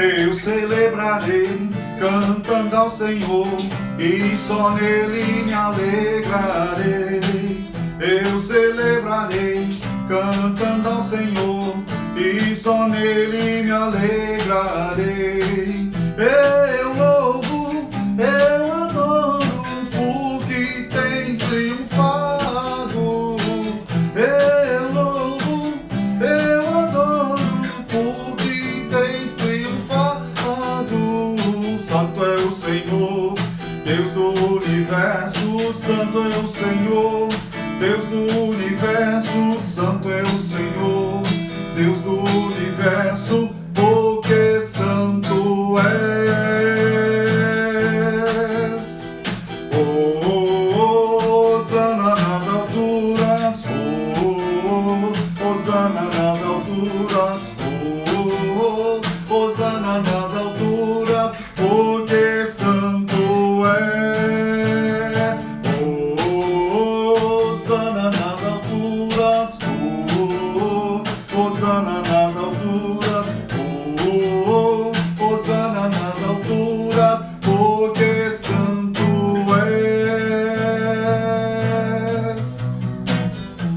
Eu celebrarei, cantando ao Senhor, e só nele me alegrarei. Eu celebrarei, cantando ao Senhor, e só nele me alegrarei. Eu louvo, eu adoro, porque tens triunfado. Eu louvo, eu adoro, porque tens triunfado. Santo é o Senhor, Deus do universo. Santo é o Senhor, Deus do universo. Santo é o Senhor, Deus do universo, porque santo és. Hosana nas alturas, Hosana nas alturas, Hosana nas alturas, porque santo é. Hosana nas alturas, Hosana nas alturas, Hosana nas alturas, porque santo és.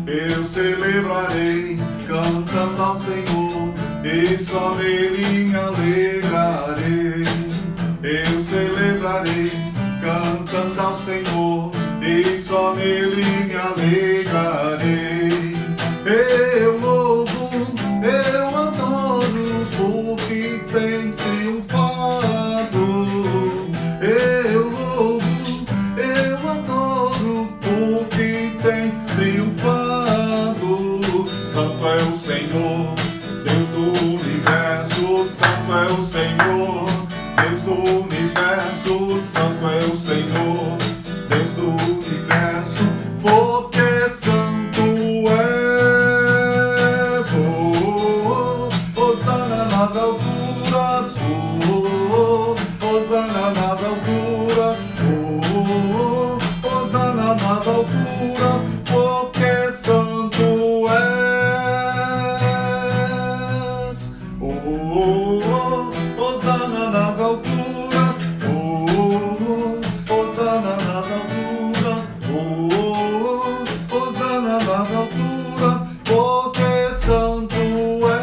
Eu celebrarei, cantando ao Senhor, e só nele me alegrarei. Eu celebrarei, cantando ao Senhor, e só nele me alegrarei. Eu louvo, eu adoro, porque tens triunfado. Eu louvo, eu adoro, porque tens triunfado. Santo é o Senhor, Deus do universo. Santo é o Senhor, Deus do universo. Santo é o Senhor, Deus do universo, porque santo és. Hosana nas alturas, Hosana nas alturas, Hosana nas alturas, porque santo és. Hosana nas alturas, Hosana nas alturas, Hosana nas alturas, porque santo és.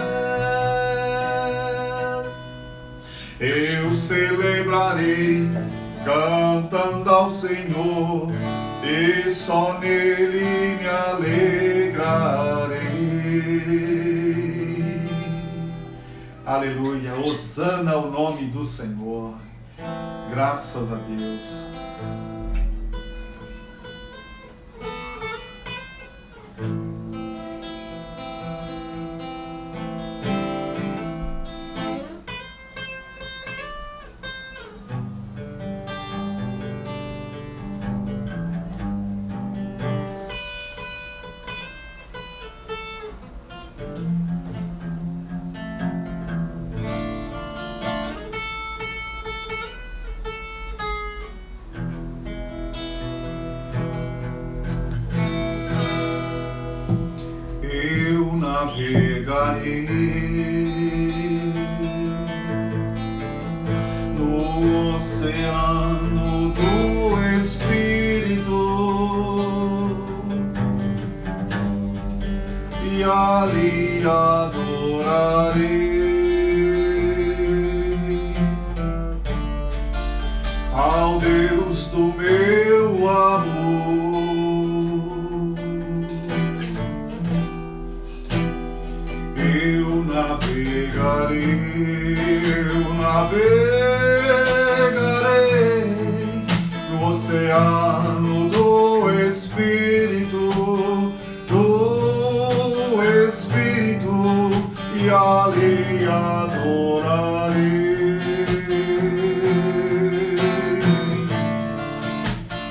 Eu celebrarei, cantando ao Senhor, e só nele me alegrarei. Aleluia, hosana ao nome do Senhor. Graças a Deus. Eu navegarei no oceano do Espírito, e ali adorarei ao Deus do meu amor. Eu navegarei no oceano do Espírito, e ali adorarei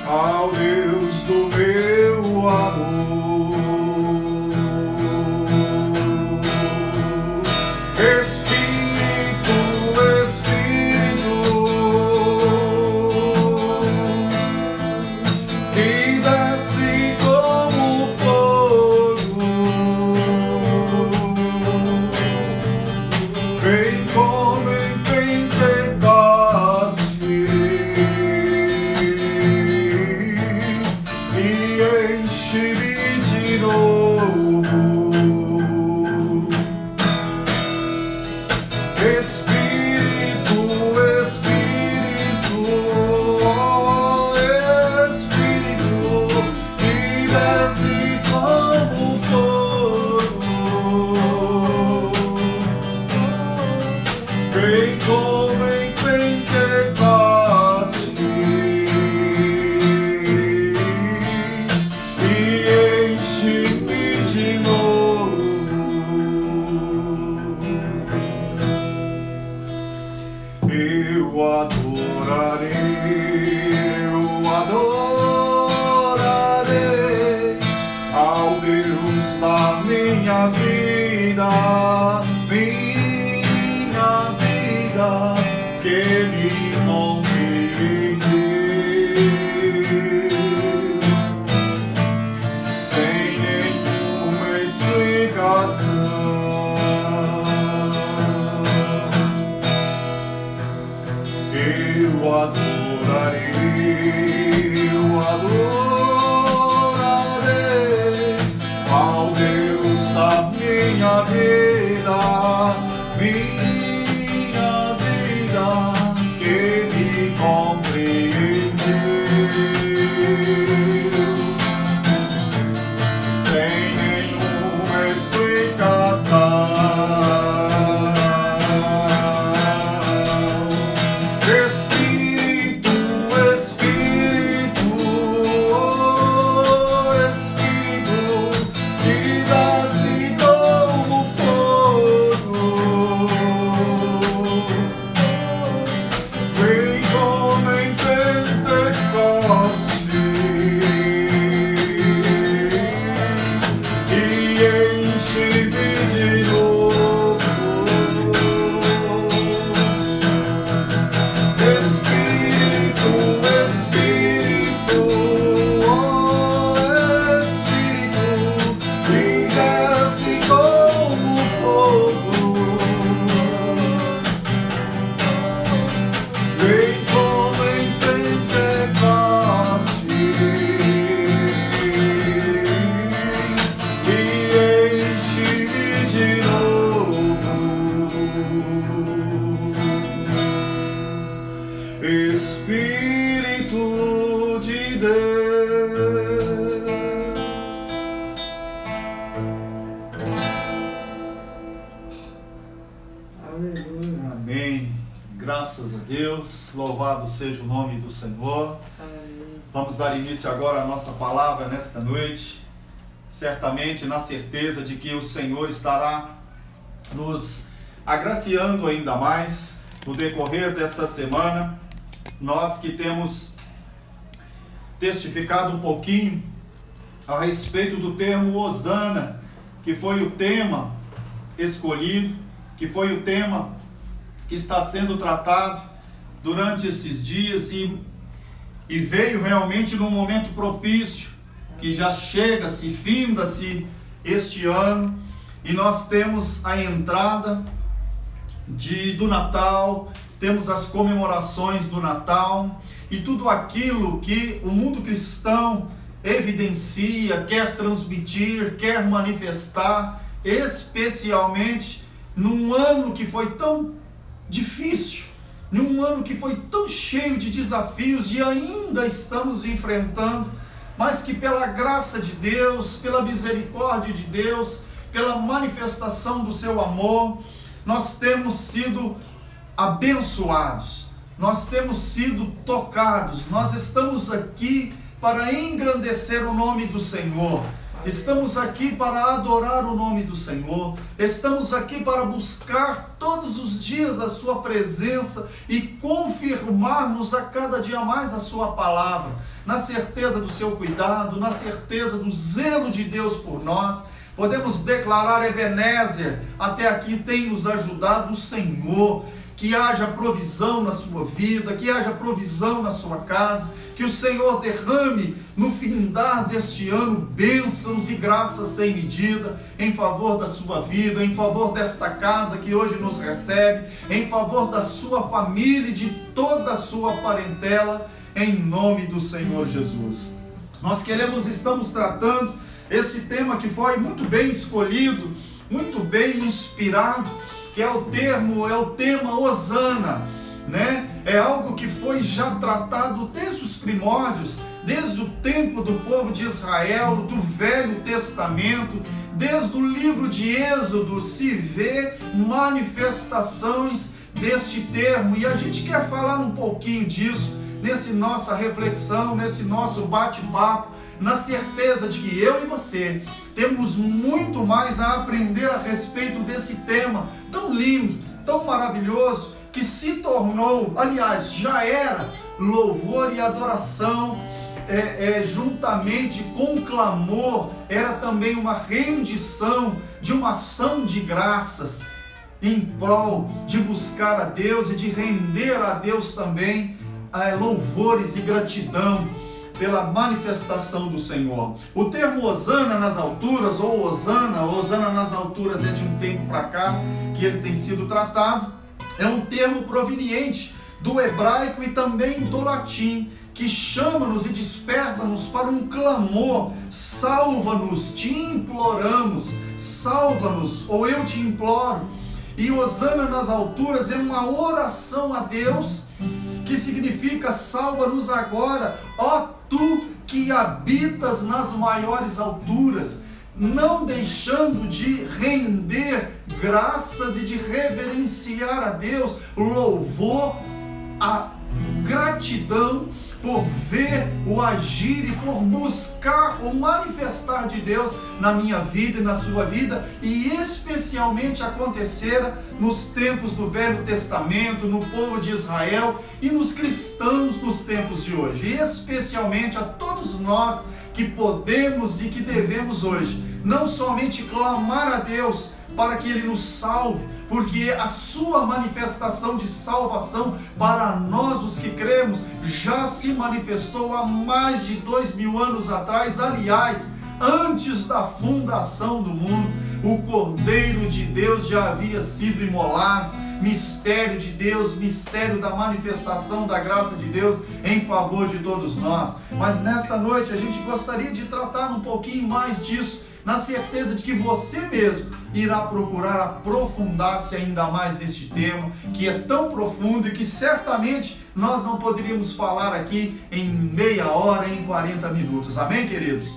ao Deus do meu amor. adorarei ao Deus da minha vida, que me compreendeu, sem nenhuma explicação. Eu adorarei ao Deus da minha vida, que me compreendeu, sem nenhuma explicação. Espírito de Deus. Aleluia. Amém. Graças a Deus. Louvado seja o nome do Senhor. Amém. Vamos dar início agora à nossa palavra nesta noite. Certamente na certeza de que o Senhor estará nos agraciando ainda mais no decorrer dessa semana. Nós que temos testificado um pouquinho a respeito do termo Hosana, que foi o tema escolhido, que foi o tema que está sendo tratado durante esses dias e veio realmente num momento propício, que já chega-se, finda-se este ano, e nós temos a entrada do Natal, temos as comemorações do Natal e tudo aquilo que o mundo cristão evidencia, quer transmitir, quer manifestar, especialmente num ano que foi tão difícil, num ano que foi tão cheio de desafios e ainda estamos enfrentando, mas que pela graça de Deus, pela misericórdia de Deus, pela manifestação do seu amor, nós temos sido abençoados, nós temos sido tocados, nós estamos aqui para engrandecer o nome do Senhor, estamos aqui para adorar o nome do Senhor, estamos aqui para buscar todos os dias a sua presença e confirmarmos a cada dia mais a sua palavra, na certeza do seu cuidado, na certeza do zelo de Deus por nós. Podemos declarar: Ebenezer, até aqui tem nos ajudado o Senhor. Que haja provisão na sua vida, que haja provisão na sua casa, que o Senhor derrame no findar deste ano bênçãos e graças sem medida em favor da sua vida, em favor desta casa que hoje nos recebe, em favor da sua família e de toda a sua parentela, em nome do Senhor Jesus. Nós estamos tratando esse tema que foi muito bem escolhido, muito bem inspirado, que é o tema Hosana, né? É algo que foi já tratado desde os primórdios, desde o tempo do povo de Israel, do Velho Testamento, desde o livro de Êxodo se vê manifestações deste termo, e a gente quer falar um pouquinho disso nessa nossa reflexão, nesse nosso bate-papo, na certeza de que eu e você temos muito mais a aprender a respeito desse tema tão lindo, tão maravilhoso, que se tornou, aliás, já era louvor e adoração, juntamente com clamor, era também uma rendição de uma ação de graças em prol de buscar a Deus e de render a Deus também louvores e gratidão pela manifestação do Senhor. O termo Hosana nas alturas, ou Hosana nas alturas é de um tempo para cá que ele tem sido tratado, é um termo proveniente do hebraico e também do latim, que chama-nos e desperta-nos para um clamor: salva-nos, te imploramos, salva-nos, ou eu te imploro. E Hosana nas alturas é uma oração a Deus, que significa: salva-nos agora, ó tu que habitas nas maiores alturas, não deixando de render graças e de reverenciar a Deus, louvor, a gratidão por ver o agir e por buscar o manifestar de Deus na minha vida e na sua vida, e especialmente acontecera nos tempos do Velho Testamento, no povo de Israel e nos cristãos nos tempos de hoje, e especialmente a todos nós que podemos e que devemos hoje, não somente clamar a Deus para que Ele nos salve, porque a sua manifestação de salvação para nós os que cremos já se manifestou há mais de 2000 anos atrás. Aliás, antes da fundação do mundo, o Cordeiro de Deus já havia sido imolado. Mistério de Deus, mistério da manifestação da graça de Deus em favor de todos nós. Mas nesta noite a gente gostaria de tratar um pouquinho mais disso, na certeza de que você mesmo irá procurar aprofundar-se ainda mais neste tema, que é tão profundo e que certamente nós não poderíamos falar aqui em meia hora, em 40 minutos. Amém, queridos?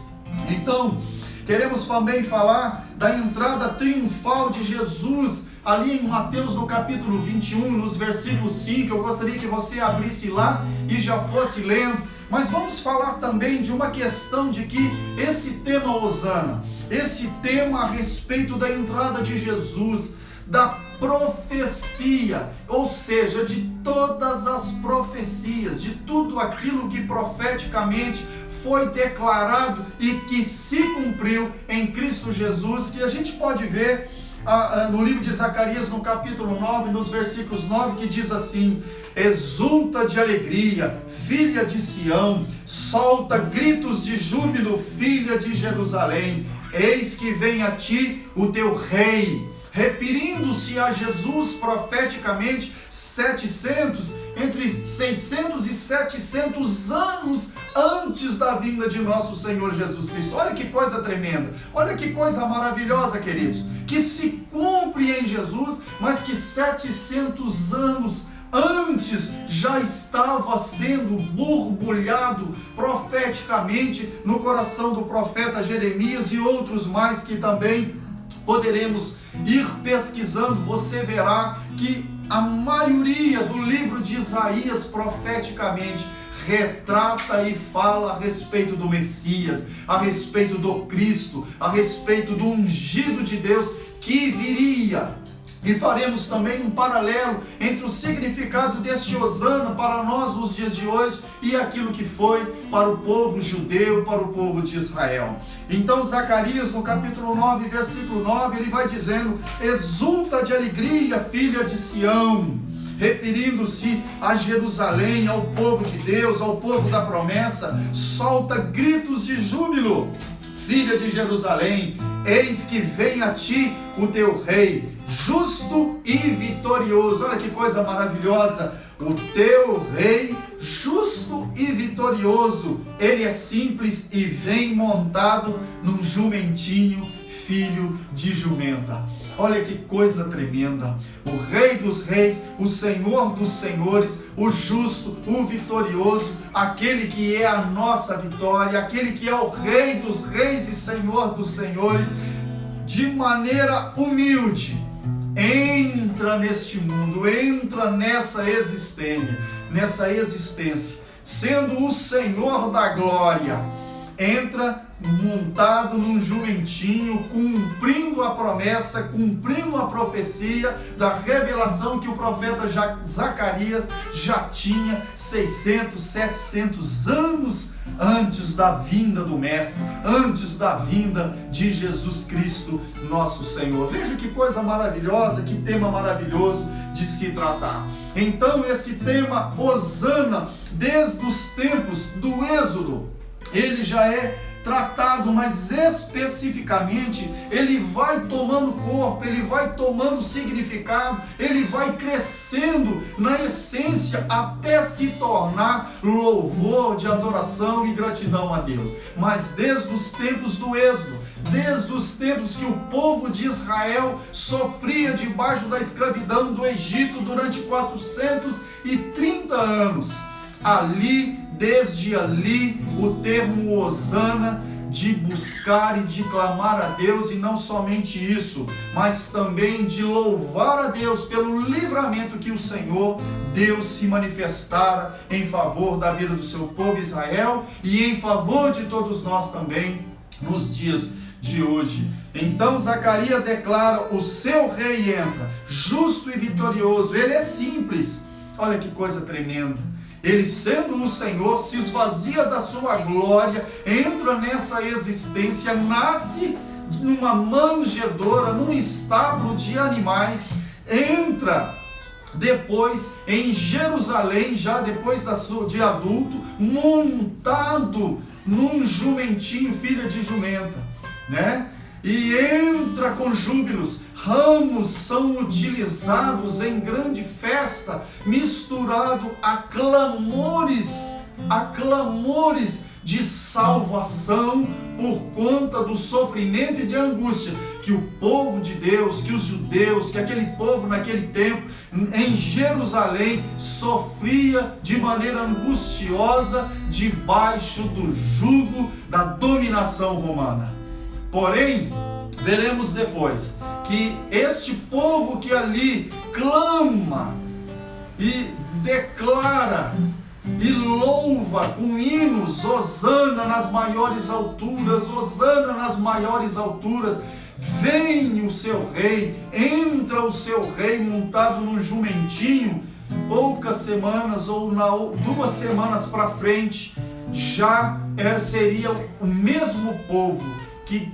Então, queremos também falar da entrada triunfal de Jesus ali em Mateus no capítulo 21, nos versículos 5. Eu gostaria que você abrisse lá e já fosse lendo. Mas vamos falar também de uma questão de que esse tema Hosana, esse tema a respeito da entrada de Jesus, da profecia, ou seja, de todas as profecias, de tudo aquilo que profeticamente foi declarado e que se cumpriu em Cristo Jesus, que a gente pode ver no livro de Zacarias, no capítulo 9, nos versículos 9, que diz assim: exulta de alegria, filha de Sião, solta gritos de júbilo, filha de Jerusalém, eis que vem a ti o teu rei. Referindo-se a Jesus profeticamente, entre 600 e 700 anos antes da vinda de nosso Senhor Jesus Cristo. Olha que coisa tremenda, olha que coisa maravilhosa, queridos, que se cumpre em Jesus, mas que 700 anos antes já estava sendo borbulhado profeticamente no coração do profeta Jeremias e outros mais que também poderemos ir pesquisando. Você verá que a maioria do livro de Isaías profeticamente retrata e fala a respeito do Messias, a respeito do Cristo, a respeito do ungido de Deus que viria. E faremos também um paralelo entre o significado deste Hosana para nós nos dias de hoje e aquilo que foi para o povo judeu, para o povo de Israel. Então Zacarias no capítulo 9, versículo 9, ele vai dizendo: exulta de alegria, filha de Sião, referindo-se a Jerusalém, ao povo de Deus, ao povo da promessa, solta gritos de júbilo, filha de Jerusalém, eis que vem a ti o teu rei, justo e vitorioso. Olha que coisa maravilhosa, o teu rei justo e vitorioso, ele é simples e vem montado num jumentinho, filho de jumenta. Olha que coisa tremenda, o Rei dos Reis, o Senhor dos Senhores, o justo, o vitorioso, aquele que é a nossa vitória, aquele que é o Rei dos Reis e Senhor dos Senhores, de maneira humilde, entra neste mundo, entra nessa existência, sendo o Senhor da glória, entra montado num jumentinho, cumprindo a promessa, cumprindo a profecia da revelação que o profeta Zacarias já tinha 600, 700 anos antes da vinda do Mestre, antes da vinda de Jesus Cristo, nosso Senhor. Veja que coisa maravilhosa, que tema maravilhoso de se tratar. Então, esse tema Hosana, desde os tempos do Êxodo, ele já é tratado, mas especificamente ele vai tomando corpo, ele vai tomando significado, ele vai crescendo na essência até se tornar louvor de adoração e gratidão a Deus. Mas desde os tempos do Êxodo, desde os tempos que o povo de Israel sofria debaixo da escravidão do Egito durante 430 anos, desde ali, o termo Hosana, de buscar e de clamar a Deus, e não somente isso, mas também de louvar a Deus pelo livramento que o Senhor Deus se manifestara em favor da vida do seu povo Israel e em favor de todos nós também nos dias de hoje. Então Zacarias declara: o seu rei entra, justo e vitorioso. Ele é simples. Olha que coisa tremenda. Ele, sendo o Senhor, se esvazia da sua glória, entra nessa existência, nasce numa manjedoura, num estábulo de animais, entra depois em Jerusalém, já depois de adulto, montado num jumentinho, filha de jumenta, né? E entra com júbilos. Ramos são utilizados em grande festa, misturado a clamores de salvação por conta do sofrimento e de angústia que o povo de Deus, que os judeus, que aquele povo naquele tempo em Jerusalém sofria de maneira angustiosa debaixo do jugo da dominação romana. Porém, veremos depois que este povo que ali clama e declara e louva com hinos, Hosana nas maiores alturas, Hosana nas maiores alturas, vem o seu rei, entra o seu rei montado num jumentinho. Poucas semanas ou 2 semanas para frente, já seria o mesmo povo que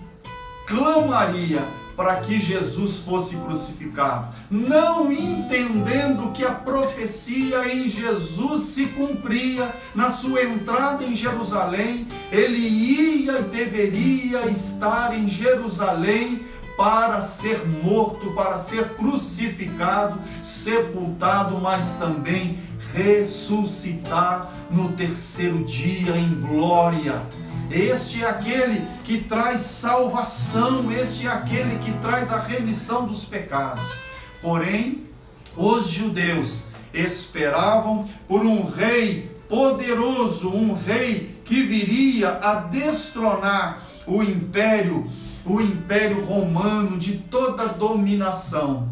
clamaria para que Jesus fosse crucificado, não entendendo que a profecia em Jesus se cumpria na sua entrada em Jerusalém. Ele ia e deveria estar em Jerusalém para ser morto, para ser crucificado, sepultado, mas também ressuscitar no 3º dia em glória. Este é aquele que traz salvação, este é aquele que traz a remissão dos pecados. Porém, os judeus esperavam por um rei poderoso, um rei que viria a destronar o império romano de toda dominação.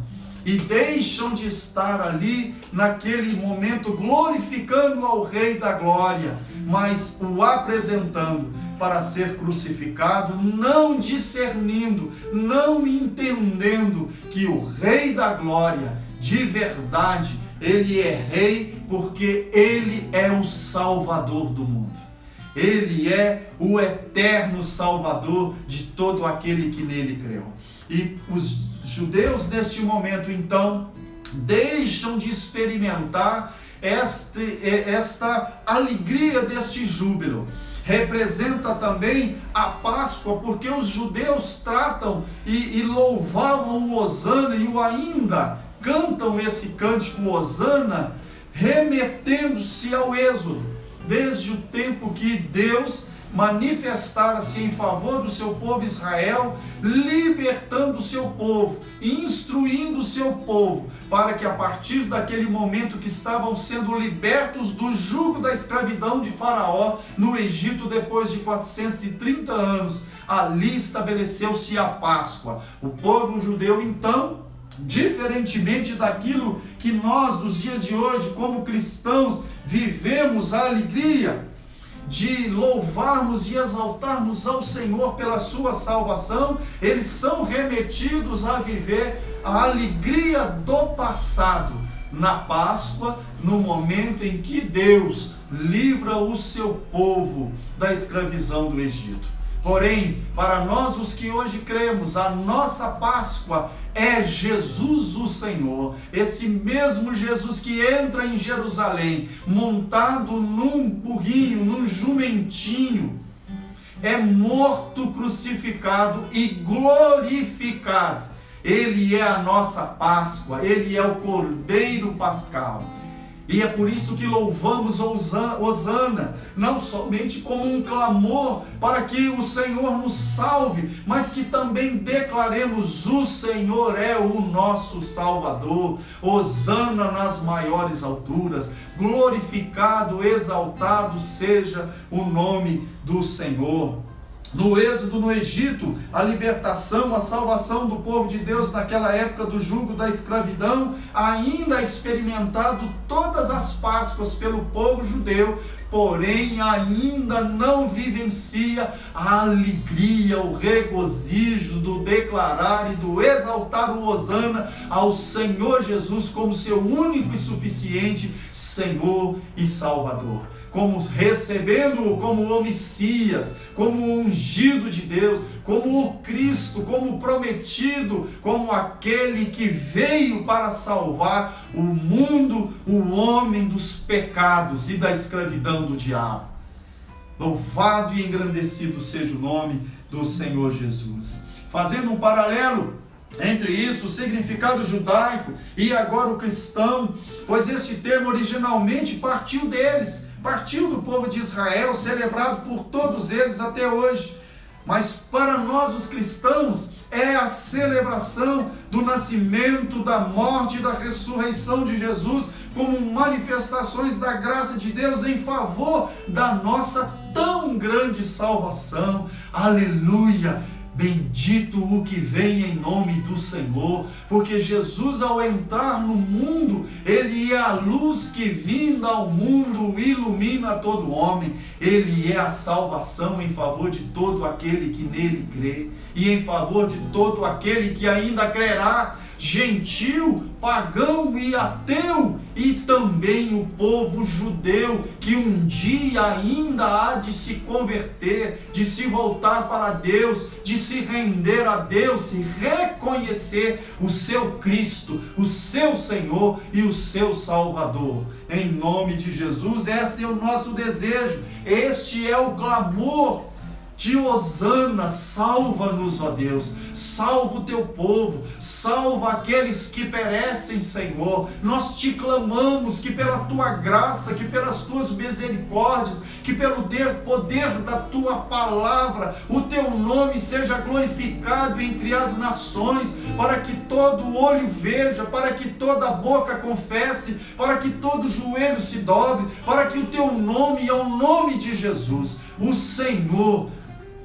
E deixam de estar ali naquele momento glorificando ao Rei da Glória, mas o apresentando para ser crucificado, não discernindo, não entendendo que o Rei da Glória, de verdade, ele é rei porque ele é o Salvador do mundo. Ele é o eterno Salvador de todo aquele que nele creu. E os judeus neste momento então deixam de experimentar esta alegria deste júbilo. Representa também a Páscoa, porque os judeus tratam e louvavam o Hosana e o ainda cantam esse cântico Hosana, remetendo-se ao Êxodo, desde o tempo que Deus manifestara-se em favor do seu povo Israel, libertando o seu povo, instruindo o seu povo, para que a partir daquele momento que estavam sendo libertos do jugo da escravidão de Faraó no Egito, depois de 430 anos, ali estabeleceu-se a Páscoa. O povo judeu então, diferentemente daquilo que nós nos dias de hoje como cristãos vivemos a alegria, de louvarmos e exaltarmos ao Senhor pela sua salvação, eles são remetidos a viver a alegria do passado, na Páscoa, no momento em que Deus livra o seu povo da escravidão do Egito. Porém, para nós os que hoje cremos, a nossa Páscoa é Jesus o Senhor, esse mesmo Jesus que entra em Jerusalém, montado num burrinho, num jumentinho, é morto, crucificado e glorificado. Ele é a nossa Páscoa, Ele é o Cordeiro Pascal. E é por isso que louvamos Hosana, não somente como um clamor para que o Senhor nos salve, mas que também declaremos: o Senhor é o nosso Salvador. Hosana nas maiores alturas, glorificado, exaltado seja o nome do Senhor. No êxodo no Egito, a libertação, a salvação do povo de Deus naquela época do jugo da escravidão, ainda experimentado todas as Páscoas pelo povo judeu, porém ainda não vivencia a alegria, o regozijo do declarar e do exaltar o Hosana ao Senhor Jesus como seu único e suficiente Senhor e Salvador, como recebendo-o como o Messias, como o ungido de Deus, como o Cristo, como o prometido, como aquele que veio para salvar o mundo, o homem dos pecados e da escravidão do diabo. Louvado e engrandecido seja o nome do Senhor Jesus. Fazendo um paralelo entre isso, o significado judaico e agora o cristão, pois este termo originalmente partiu deles, partiu do povo de Israel, celebrado por todos eles até hoje. Mas para nós os cristãos é a celebração do nascimento, da morte e da ressurreição de Jesus como manifestações da graça de Deus em favor da nossa tão grande salvação. Aleluia! Bendito o que vem em nome do Senhor, porque Jesus, ao entrar no mundo, Ele é a luz que, vinda ao mundo, ilumina todo homem. Ele é a salvação em favor de todo aquele que nele crê, e em favor de todo aquele que ainda crerá, gentil, pagão e ateu, e também o povo judeu, que um dia ainda há de se converter, de se voltar para Deus, de se render a Deus e reconhecer o seu Cristo, o seu Senhor e o seu Salvador. Em nome de Jesus, este é o nosso desejo, este é o clamor de Hosana. Salva-nos, ó Deus, salva o teu povo, salva aqueles que perecem, Senhor. Nós te clamamos que pela tua graça, que pelas tuas misericórdias, que pelo poder da tua palavra, o teu nome seja glorificado entre as nações, para que todo olho veja, para que toda boca confesse, para que todo joelho se dobre, para que o teu nome é o nome de Jesus, o Senhor,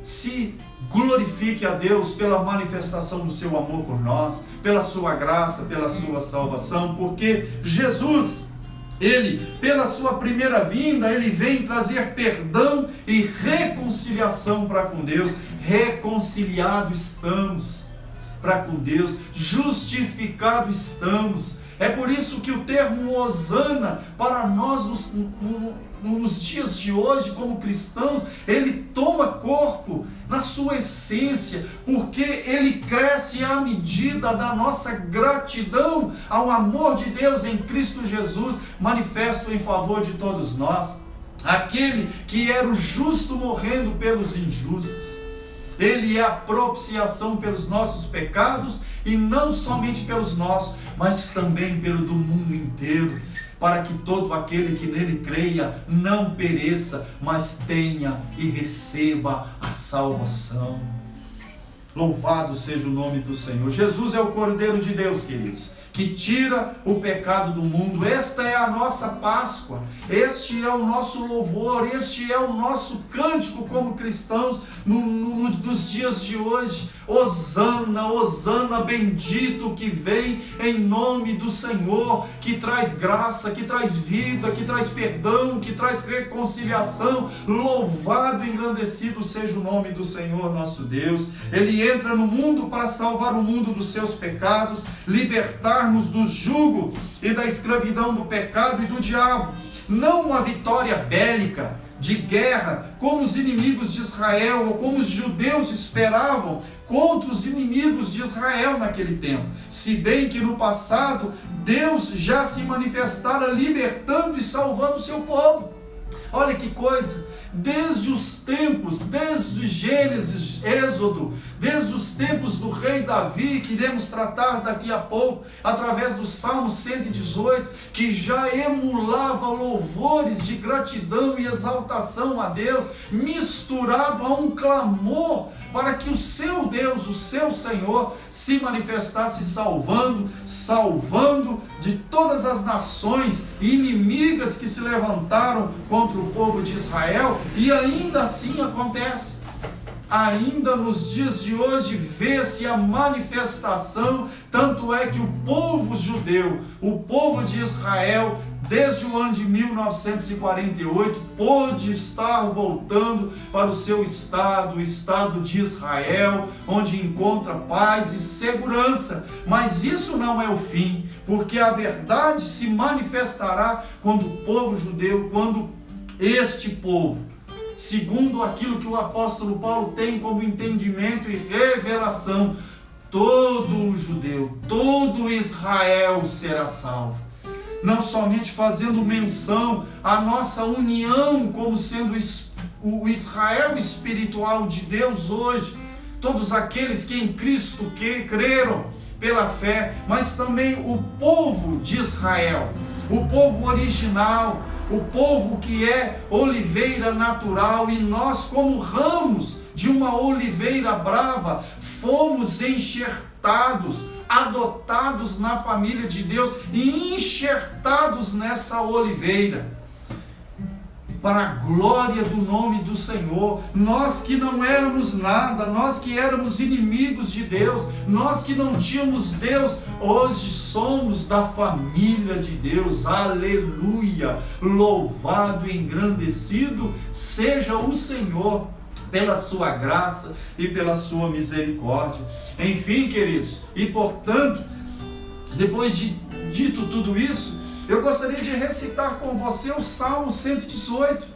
se glorifique a Deus pela manifestação do seu amor por nós, pela sua graça, pela sua salvação, porque Jesus, Ele, pela sua primeira vinda, Ele vem trazer perdão e reconciliação para com Deus. Reconciliado estamos para com Deus, justificado estamos. É por isso que o termo Hosana, para nós nos dias de hoje, como cristãos, ele toma corpo na sua essência, porque ele cresce à medida da nossa gratidão ao amor de Deus em Cristo Jesus, manifesto em favor de todos nós. Aquele que era o justo morrendo pelos injustos. Ele é a propiciação pelos nossos pecados, e não somente pelos nossos, mas também pelo do mundo inteiro, para que todo aquele que nele creia não pereça, mas tenha e receba a salvação. Louvado seja o nome do Senhor. Jesus é o Cordeiro de Deus, queridos, que tira o pecado do mundo. Esta é a nossa Páscoa, este é o nosso louvor, este é o nosso cântico como cristãos nos dias de hoje. Hosana, Hosana, bendito que vem em nome do Senhor, que traz graça, que traz vida, que traz perdão, que traz reconciliação. Louvado e engrandecido seja o nome do Senhor nosso Deus. Ele entra no mundo para salvar o mundo dos seus pecados, libertar-nos do jugo e da escravidão do pecado e do diabo. Não uma vitória bélica, de guerra, como os inimigos de Israel, ou como os judeus esperavam contra os inimigos de Israel naquele tempo. Se bem que no passado, Deus já se manifestara libertando e salvando o seu povo. Olha que coisa! Desde os tempos, desde Gênesis, Êxodo, desde os tempos do rei Davi, que iremos tratar daqui a pouco, através do Salmo 118, que já emulava louvores de gratidão e exaltação a Deus, misturado a um clamor para que o seu Deus, o seu Senhor, se manifestasse salvando de todas as nações inimigas que se levantaram contra o povo de Israel. E ainda assim acontece. Ainda nos dias de hoje vê-se a manifestação, tanto é que o povo judeu, o povo de Israel, desde o ano de 1948, pôde estar voltando para o seu estado, o estado de Israel, onde encontra paz e segurança. Mas isso não é o fim, porque a verdade se manifestará quando o povo judeu, quando este povo, segundo aquilo que o apóstolo Paulo tem como entendimento e revelação, todo judeu, todo Israel será salvo. Não somente fazendo menção à nossa união como sendo o Israel espiritual de Deus hoje, todos aqueles que em Cristo creram pela fé, mas também o povo de Israel, o povo original, o povo que é oliveira natural, e nós, como ramos de uma oliveira brava, fomos enxertados, adotados na família de Deus e enxertados nessa oliveira, para a glória do nome do Senhor. Nós que não éramos nada, nós que éramos inimigos de Deus, nós que não tínhamos Deus, hoje somos da família de Deus. Aleluia! Louvado e engrandecido seja o Senhor pela sua graça e pela sua misericórdia. Enfim, queridos, e portanto, depois de dito tudo isso, eu gostaria de recitar com você o Salmo 118,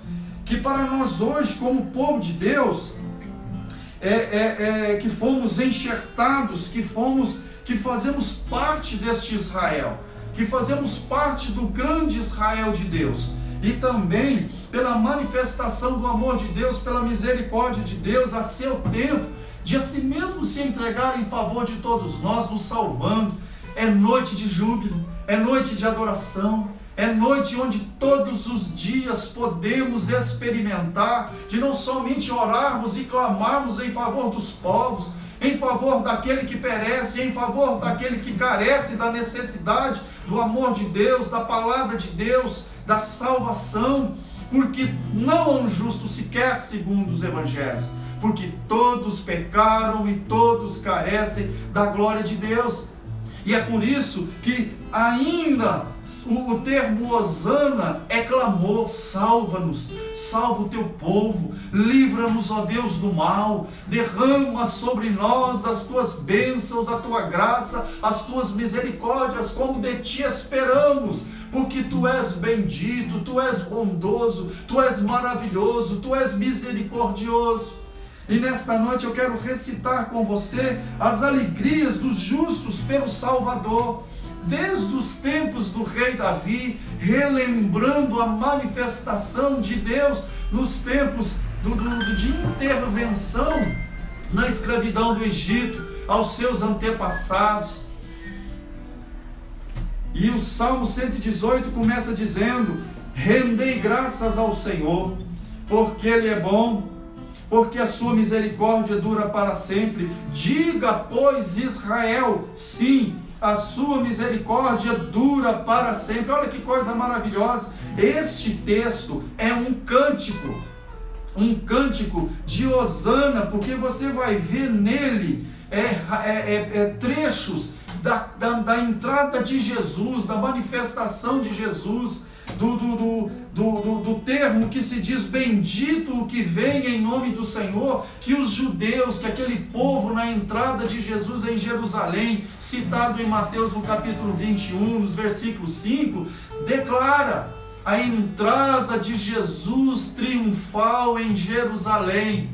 que para nós hoje, como povo de Deus, que fomos enxertados, que fazemos parte deste Israel, que fazemos parte do grande Israel de Deus, e também pela manifestação do amor de Deus, pela misericórdia de Deus, a seu tempo, de a si mesmo se entregar em favor de todos nós, nos salvando. É noite de júbilo, é noite de adoração, é noite onde todos os dias podemos experimentar de não somente orarmos e clamarmos em favor dos povos, em favor daquele que perece, em favor daquele que carece da necessidade do amor de Deus, da palavra de Deus, da salvação, porque não há um justo sequer segundo os evangelhos, porque todos pecaram e todos carecem da glória de Deus. E é por isso que ainda o termo hosana é clamor. Salva-nos, salva o teu povo, livra-nos, ó Deus, do mal, derrama sobre nós as tuas bênçãos, a tua graça, as tuas misericórdias, como de ti esperamos, porque tu és bendito, tu és bondoso, tu és maravilhoso, tu és misericordioso. E nesta noite eu quero recitar com você as alegrias dos justos pelo Salvador, desde os tempos do rei Davi, relembrando a manifestação de Deus nos tempos de intervenção na escravidão do Egito, aos seus antepassados. E o Salmo 118 começa dizendo: rendei graças ao Senhor, porque Ele é bom, porque a sua misericórdia dura para sempre. Diga, pois, Israel, sim, a sua misericórdia dura para sempre. Olha que coisa maravilhosa. Este texto é um cântico de hosana, porque você vai ver nele trechos da entrada de Jesus, da manifestação de Jesus, do termo que se diz bendito o que vem em nome do Senhor, que os judeus, que aquele povo na entrada de Jesus em Jerusalém, citado em Mateus no capítulo 21, nos versículos 5, declara a entrada de Jesus triunfal em Jerusalém,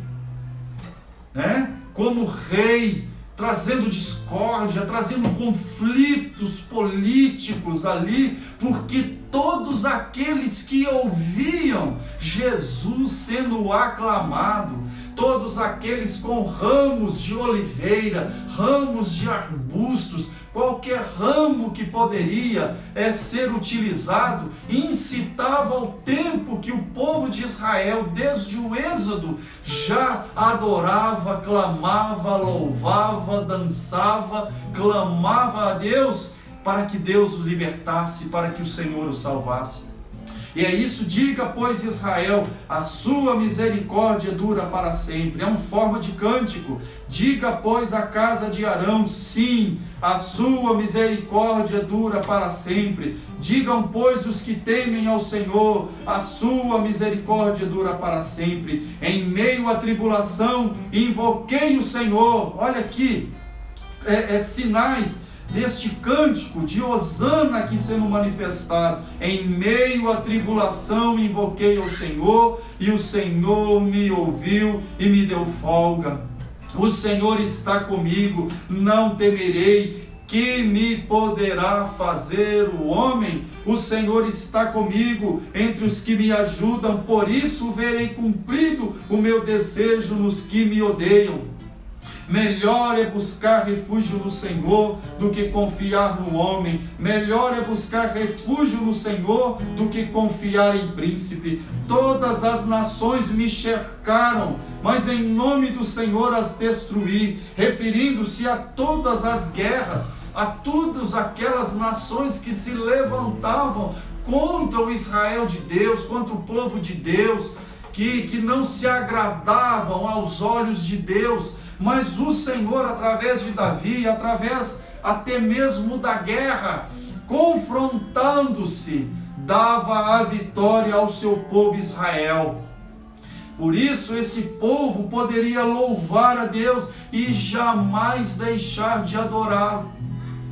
né? Como rei, trazendo discórdia, trazendo conflitos políticos ali, porque todos aqueles que ouviam Jesus sendo aclamado, todos aqueles com ramos de oliveira, ramos de arbustos, qualquer ramo que poderia ser utilizado, incitava ao tempo que o povo de Israel, desde o Êxodo, já adorava, clamava, louvava, dançava, clamava a Deus, para que Deus o libertasse, para que o Senhor o salvasse. E é isso, diga, pois, Israel, a sua misericórdia dura para sempre. É uma forma de cântico. Diga, pois, a casa de Arão, sim, a sua misericórdia dura para sempre. Digam, pois, os que temem ao Senhor, a sua misericórdia dura para sempre. Em meio à tribulação, invoquei o Senhor. Olha aqui, sinais deste cântico de hosana aqui sendo manifestado. Em meio à tribulação invoquei ao Senhor, e o Senhor me ouviu e me deu folga. O Senhor está comigo, não temerei. Que me poderá fazer o homem? O Senhor está comigo, entre os que me ajudam, por isso verei cumprido o meu desejo nos que me odeiam. Melhor é buscar refúgio no Senhor do que confiar no homem. Melhor é buscar refúgio no Senhor do que confiar em príncipe. Todas as nações me cercaram, mas em nome do Senhor as destruí. Referindo-se a todas as guerras, a todas aquelas nações que se levantavam contra o Israel de Deus, contra o povo de Deus, que não se agradavam aos olhos de Deus. Mas o Senhor, através de Davi, através até mesmo da guerra, confrontando-se, dava a vitória ao seu povo Israel. Por isso esse povo poderia louvar a Deus e jamais deixar de adorá-lo.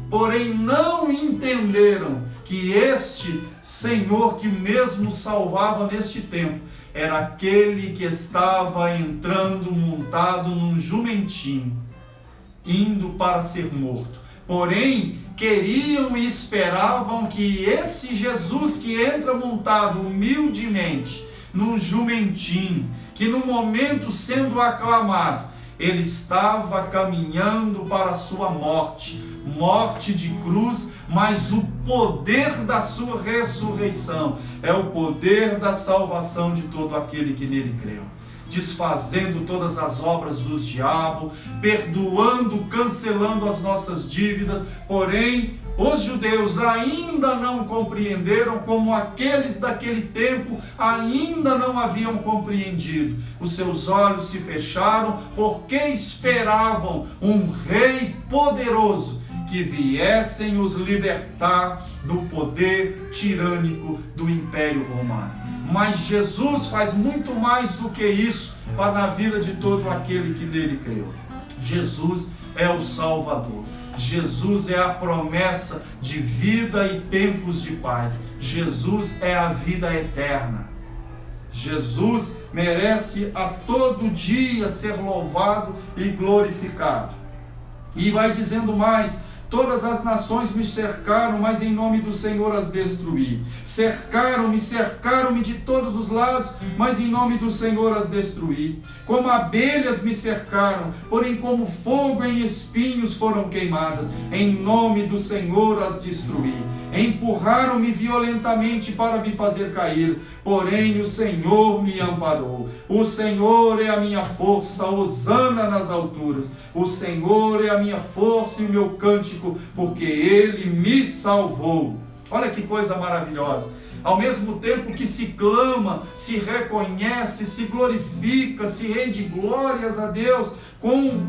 Porém não entenderam que este Senhor que mesmo salvava neste tempo, era aquele que estava entrando montado num jumentinho, indo para ser morto. Porém, queriam e esperavam que esse Jesus que entra montado humildemente num jumentinho, que no momento sendo aclamado, ele estava caminhando para a sua morte, morte de cruz, mas o poder da sua ressurreição é o poder da salvação de todo aquele que nele creu, desfazendo todas as obras dos diabos, perdoando, cancelando as nossas dívidas. Porém, os judeus ainda não compreenderam, como aqueles daquele tempo ainda não haviam compreendido. Os seus olhos se fecharam porque esperavam um rei poderoso que viessem os libertar do poder tirânico do Império Romano. Mas Jesus faz muito mais do que isso para na vida de todo aquele que nele creu. Jesus é o Salvador. Jesus é a promessa de vida e tempos de paz. Jesus é a vida eterna. Jesus merece a todo dia ser louvado e glorificado. E vai dizendo mais: todas as nações me cercaram, mas em nome do Senhor as destruí. Cercaram-me de todos os lados, mas em nome do Senhor as destruí. Como abelhas me cercaram, porém como fogo em espinhos foram queimadas. Em nome do Senhor as destruí. Empurraram-me violentamente para me fazer cair, porém o Senhor me amparou. O Senhor é a minha força, hosana nas alturas. O Senhor é a minha força e o meu cântico, porque Ele me salvou. Olha que coisa maravilhosa. Ao mesmo tempo que se clama, se reconhece, se glorifica, se rende glórias a Deus com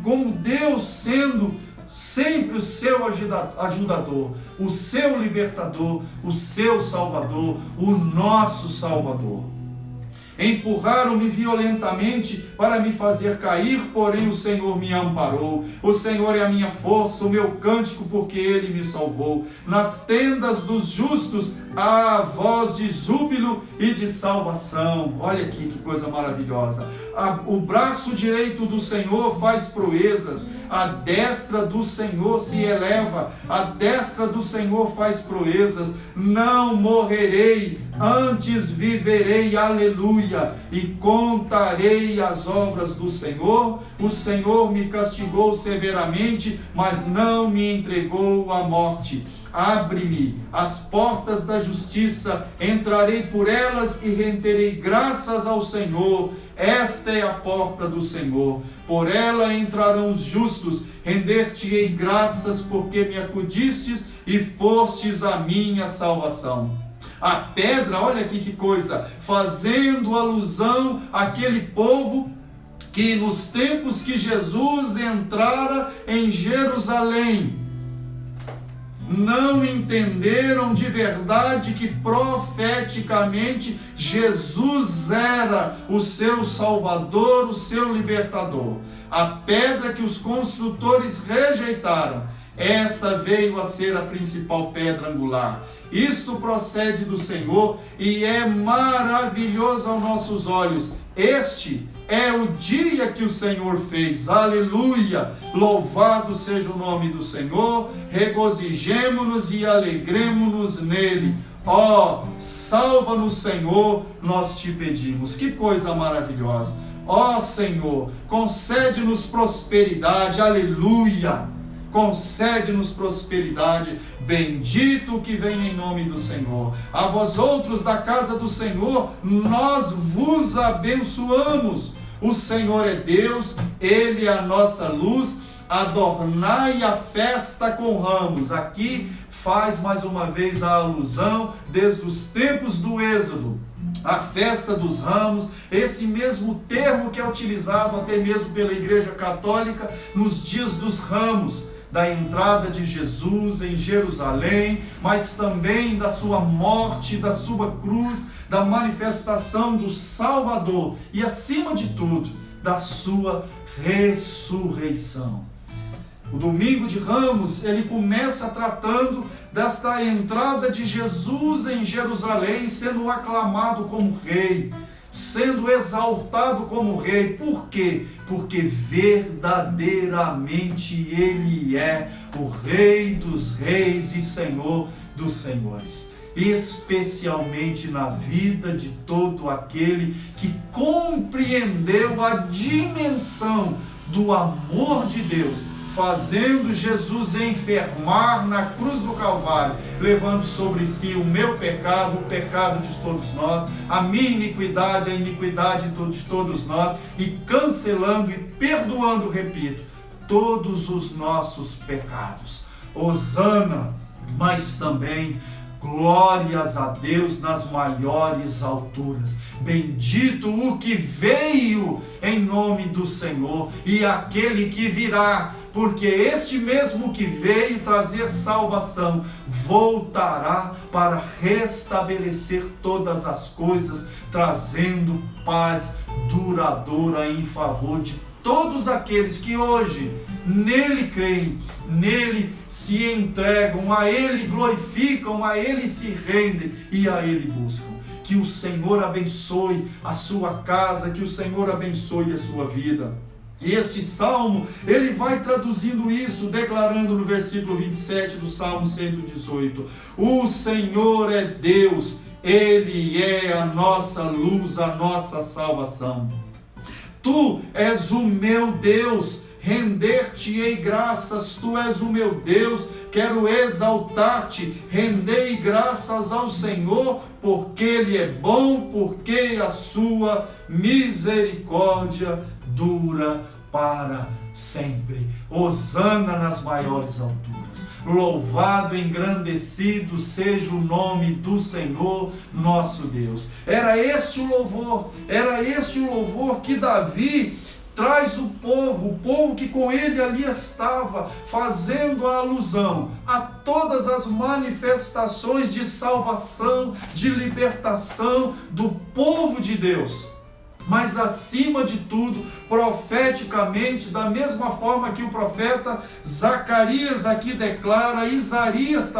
como Deus sendo sempre o seu ajudador, o seu libertador, o seu salvador, o nosso salvador. Empurraram-me violentamente para me fazer cair, porém o Senhor me amparou. O Senhor é a minha força, o meu cântico, porque Ele me salvou. Nas tendas dos justos há voz de júbilo e de salvação. Olha aqui que coisa maravilhosa. O braço direito do Senhor faz proezas, a destra do Senhor se eleva, a destra do Senhor faz proezas. Não morrerei, antes viverei, aleluia, e contarei as obras do Senhor. O Senhor me castigou severamente, mas não me entregou à morte. Abre-me as portas da justiça, entrarei por elas e renderei graças ao Senhor. Esta é a porta do Senhor, por ela entrarão os justos. Render-te-ei graças, porque me acudistes e fostes a minha salvação. A pedra, olha aqui que coisa, fazendo alusão àquele povo que nos tempos que Jesus entrara em Jerusalém, não entenderam de verdade que profeticamente Jesus era o seu Salvador, o seu libertador. A pedra que os construtores rejeitaram, essa veio a ser a principal pedra angular. Isto procede do Senhor e é maravilhoso aos nossos olhos. Este é o dia que o Senhor fez, aleluia, louvado seja o nome do Senhor, regozijemo-nos e alegremo-nos nele. Ó, salva-nos, Senhor, nós te pedimos. Que coisa maravilhosa. Ó Senhor, concede-nos prosperidade, aleluia, concede-nos prosperidade, bendito o que vem em nome do Senhor. A vós outros da casa do Senhor, nós vos abençoamos. O Senhor é Deus, Ele é a nossa luz, adornai a festa com ramos. Aqui faz mais uma vez a alusão desde os tempos do Êxodo, a festa dos ramos, esse mesmo termo que é utilizado até mesmo pela Igreja Católica nos dias dos ramos, da entrada de Jesus em Jerusalém, mas também da sua morte, da sua cruz, da manifestação do Salvador e, acima de tudo, da sua ressurreição. O domingo de Ramos, ele começa tratando desta entrada de Jesus em Jerusalém, sendo aclamado como rei, sendo exaltado como rei. Por quê? Porque verdadeiramente Ele é o Rei dos reis e Senhor dos senhores. Especialmente na vida de todo aquele que compreendeu a dimensão do amor de Deus, fazendo Jesus enfermar na cruz do Calvário, levando sobre si o meu pecado, o pecado de todos nós, a minha iniquidade, a iniquidade de todos nós, e cancelando e perdoando, repito, todos os nossos pecados. Hosana, mas também glórias a Deus nas maiores alturas. Bendito o que veio em nome do Senhor e aquele que virá, porque este mesmo que veio trazer salvação voltará para restabelecer todas as coisas, trazendo paz duradoura em favor de todos aqueles que hoje nele creem, nele se entregam, a ele glorificam, a ele se rendem e a ele buscam. Que o Senhor abençoe a sua casa, que o Senhor abençoe a sua vida. E este salmo, ele vai traduzindo isso, declarando no versículo 27 do Salmo 118: o Senhor é Deus, Ele é a nossa luz, a nossa salvação. Tu és o meu Deus, render-te-ei graças, tu és o meu Deus, quero exaltar-te, rendei graças ao Senhor, porque Ele é bom, porque a sua misericórdia dura para sempre. Hosana nas maiores alturas. Louvado, engrandecido seja o nome do Senhor nosso Deus. Era este o louvor que Davi traz o povo que com ele ali estava, fazendo a alusão a todas as manifestações de salvação, de libertação do povo de Deus. Mas acima de tudo, profeticamente, da mesma forma que o profeta Zacarias aqui declara, Isaías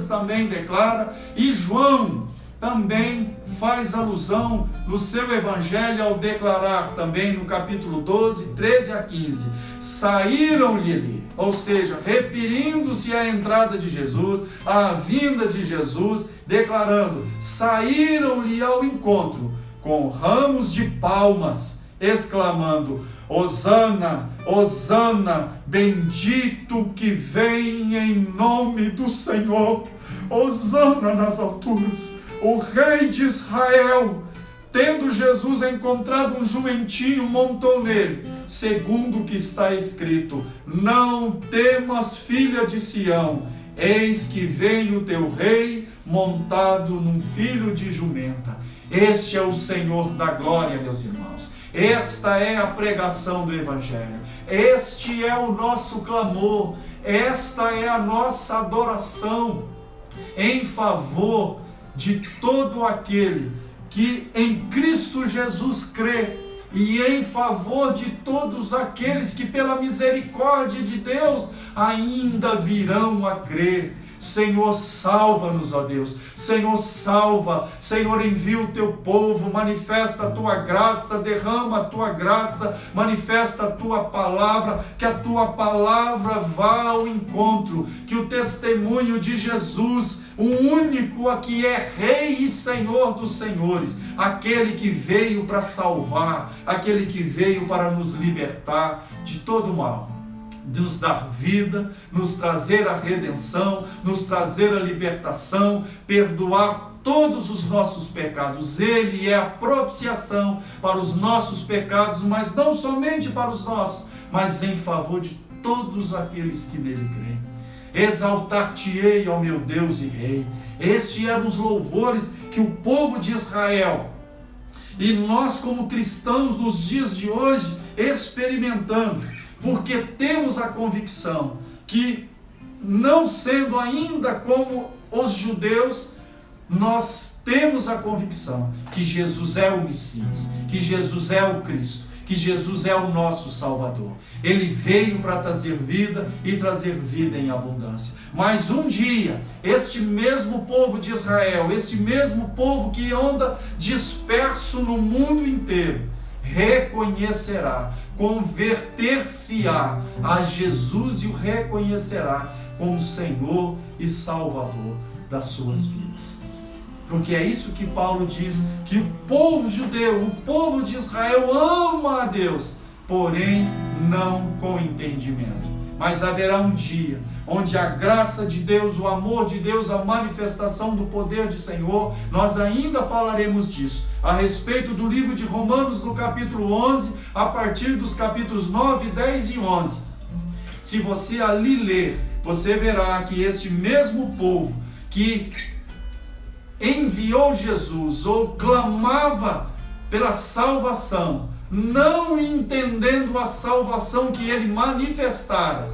também declara, e João também faz alusão no seu evangelho ao declarar também no capítulo 12, 13 a 15, saíram-lhe, ou seja, referindo-se à entrada de Jesus, à vinda de Jesus, declarando, saíram-lhe ao encontro, com ramos de palmas, exclamando, Hosana, Hosana, bendito que vem em nome do Senhor, Hosana nas alturas, o rei de Israel. Tendo Jesus encontrado um jumentinho, montou nele, segundo o que está escrito, não temas, filha de Sião, eis que vem o teu rei montado num filho de jumenta. Este é o Senhor da glória, meus irmãos. Esta é a pregação do Evangelho. Este é o nosso clamor. Esta é a nossa adoração em favor de todo aquele que em Cristo Jesus crê e em favor de todos aqueles que pela misericórdia de Deus ainda virão a crer. Senhor, salva-nos, ó Deus. Senhor, salva. Senhor, envia o teu povo, manifesta a tua graça, derrama a tua graça, manifesta a tua palavra, que a tua palavra vá ao encontro, que o testemunho de Jesus, o único aqui é Rei e Senhor dos Senhores, aquele que veio para salvar, aquele que veio para nos libertar de todo mal, de nos dar vida, nos trazer a redenção, nos trazer a libertação, perdoar todos os nossos pecados. Ele é a propiciação para os nossos pecados, mas não somente para os nossos, mas em favor de todos aqueles que nele creem. Exaltar-te-ei, ó meu Deus e Rei. Estes eram os louvores que o povo de Israel e nós como cristãos nos dias de hoje experimentamos, porque temos a convicção que, não sendo ainda como os judeus, nós temos a convicção que Jesus é o Messias, que Jesus é o Cristo, que Jesus é o nosso Salvador. Ele veio para trazer vida e trazer vida em abundância. Mas um dia, este mesmo povo de Israel, esse mesmo povo que anda disperso no mundo inteiro, reconhecerá, converter-se-á a Jesus e o reconhecerá como Senhor e Salvador das suas vidas. Porque é isso que Paulo diz, que o povo judeu, o povo de Israel ama a Deus, porém não com entendimento. Mas haverá um dia onde a graça de Deus, o amor de Deus, a manifestação do poder do Senhor, nós ainda falaremos disso, a respeito do livro de Romanos, no capítulo 11, a partir dos capítulos 9, 10 e 11. Se você ali ler, você verá que este mesmo povo que enviou Jesus, ou clamava pela salvação, não entendendo a salvação que ele manifestara,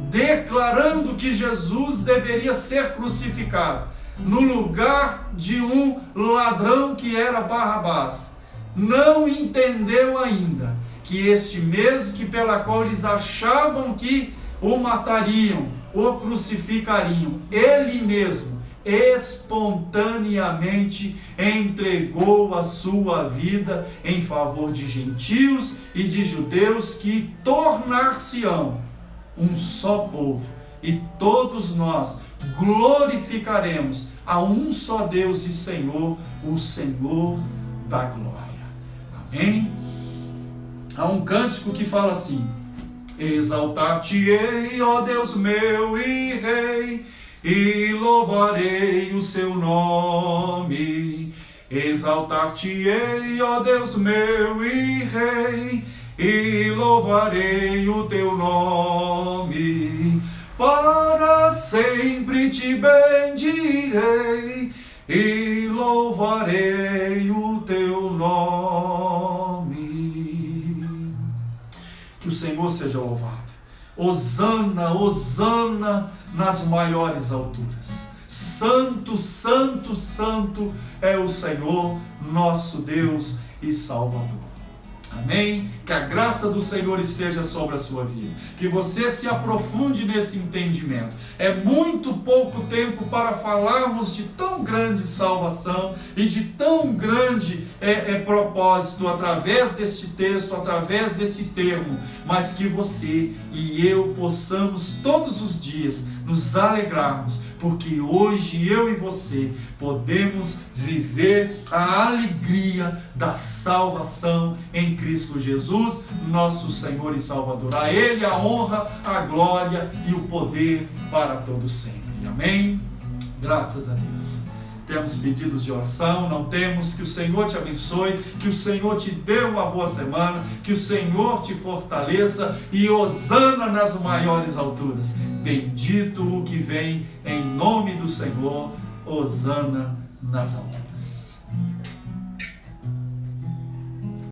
declarando que Jesus deveria ser crucificado no lugar de um ladrão que era Barrabás, não entendeu ainda que este mesmo que pela qual eles achavam que o matariam, o crucificariam, ele mesmo espontaneamente entregou a sua vida em favor de gentios e de judeus, que tornar-se-ão um só povo, e todos nós glorificaremos a um só Deus e Senhor, o Senhor da glória. Amém? Há um cântico que fala assim: exaltar-te-ei, ó Deus meu e Rei, e louvarei o seu nome. Exaltar-te-ei, ó Deus meu e Rei, e louvarei o teu nome. Para sempre te bendirei, e louvarei o teu nome. Senhor seja louvado. Hosana, hosana nas maiores alturas. Santo, santo, santo é o Senhor, nosso Deus e Salvador. Amém? Que a graça do Senhor esteja sobre a sua vida. Que você se aprofunde nesse entendimento. É muito pouco tempo para falarmos de tão grande salvação e de tão grande propósito através deste texto, através desse termo. Mas que você e eu possamos todos os dias nos alegrarmos, porque hoje eu e você podemos viver a alegria da salvação em Cristo Jesus, nosso Senhor e Salvador. A Ele a honra, a glória e o poder para todos sempre. Amém? Graças a Deus. Temos pedidos de oração, não temos? Que o Senhor te abençoe, que o Senhor te dê uma boa semana, que o Senhor te fortaleça e hosana nas maiores alturas. Bendito o que vem em nome do Senhor, hosana nas alturas.